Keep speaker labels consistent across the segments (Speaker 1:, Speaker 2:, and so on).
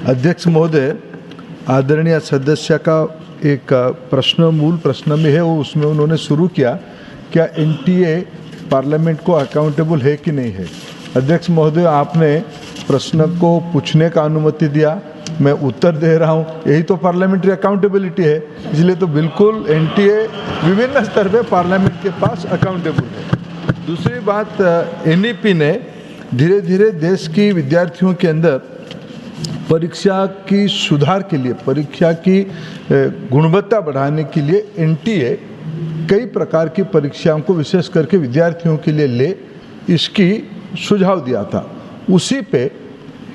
Speaker 1: अध्यक्ष महोदय, आदरणीय सदस्य का एक प्रश्न मूल प्रश्न में है, वो उसमें उन्होंने शुरू किया क्या एनटीए पार्लियामेंट को अकाउंटेबल है कि नहीं है। अध्यक्ष महोदय, आपने प्रश्न को पूछने का अनुमति दिया, मैं उत्तर दे रहा हूँ, यही तो पार्लियामेंट्री अकाउंटेबिलिटी है। इसलिए तो बिल्कुल एनटीए विभिन्न स्तर पे पार्लियामेंट के पास अकाउंटेबल है। दूसरी बात, एनईपी ने धीरे धीरे देश की विद्यार्थियों के अंदर परीक्षा की सुधार के लिए, परीक्षा की गुणवत्ता बढ़ाने के लिए एनटीए कई प्रकार की परीक्षाओं को विशेष करके विद्यार्थियों के लिए ले, इसकी सुझाव दिया था। उसी पे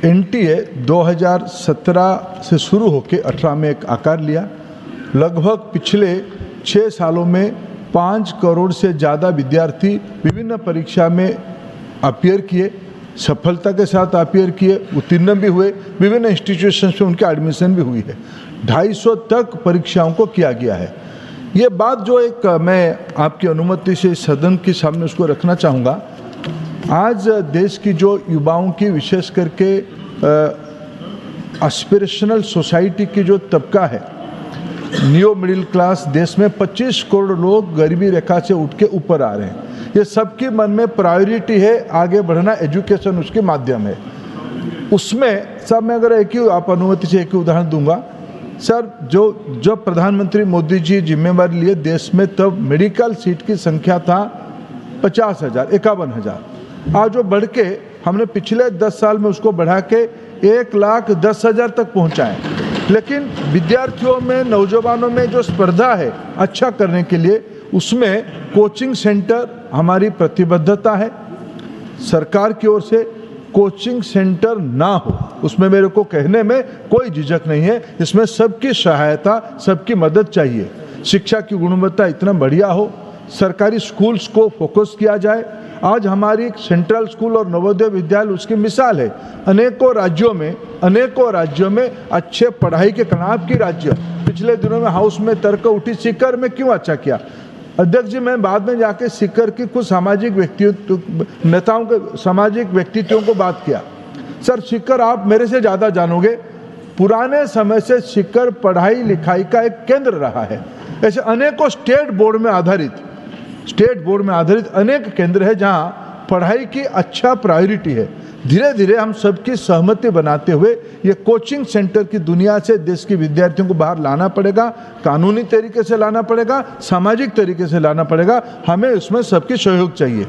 Speaker 1: एनटीए 2017 से शुरू होकर 18 में एक आकार लिया। लगभग पिछले 6 सालों में 5 करोड़ से ज़्यादा विद्यार्थी विभिन्न परीक्षा में अपीयर किए, सफलता के साथ अपीयर किए, उत्तीर्ण भी हुए, विभिन्न इंस्टीट्यूशंस में उनकी एडमिशन भी हुई है। 250 तक परीक्षाओं को किया गया है। ये बात जो एक मैं आपकी अनुमति से सदन के सामने उसको रखना चाहूँगा। आज देश की जो युवाओं की, विशेष करके एस्पिरेशनल सोसाइटी की जो तबका है, नियो मिडिल क्लास, देश में 25 करोड़ लोग गरीबी रेखा से उठ के ऊपर आ रहे हैं। ये सबके मन में प्रायोरिटी है आगे बढ़ना, एजुकेशन उसके माध्यम है। उसमें सब मैं अगर एक ही आप अनुमति से एक ही उदाहरण दूंगा सर, जो प्रधानमंत्री मोदी जी जिम्मेवारी लिए देश में, तब मेडिकल सीट की संख्या था 50,000, 51,000। आज वो बढ़ के हमने पिछले 10 साल में उसको बढ़ा के 1,10,000 तक पहुँचाएँ। लेकिन विद्यार्थियों में, नौजवानों में जो स्पर्धा है अच्छा करने के लिए, उसमें कोचिंग सेंटर हमारी प्रतिबद्धता है। सरकार की ओर से कोचिंग सेंटर ना हो, उसमें मेरे को कहने में कोई झिझक नहीं है। इसमें सबकी सहायता, सबकी मदद चाहिए। शिक्षा की गुणवत्ता इतना बढ़िया हो, सरकारी स्कूल्स को फोकस किया जाए। आज हमारी सेंट्रल स्कूल और नवोदय विद्यालय उसकी मिसाल है। अनेकों राज्यों में अच्छे पढ़ाई के कनाब की राज्य, पिछले दिनों में हाउस में तर्क उठी सीकर में क्यों अच्छा किया। अध्यक्ष जी, मैं बाद में जाके सीकर की कुछ सामाजिक नेताओं के सामाजिक व्यक्तित्वों को बात किया। सर, सीकर आप मेरे से ज़्यादा जानोगे, पुराने समय से सीकर पढ़ाई लिखाई का एक केंद्र रहा है। ऐसे अनेकों स्टेट बोर्ड में आधारित अनेक केंद्र है जहाँ पढ़ाई की अच्छा प्रायोरिटी है। धीरे धीरे हम सबकी सहमति बनाते हुए ये कोचिंग सेंटर की दुनिया से देश के विद्यार्थियों को बाहर लाना पड़ेगा, कानूनी तरीके से लाना पड़ेगा, सामाजिक तरीके से लाना पड़ेगा। हमें उसमें सबकी सहयोग चाहिए।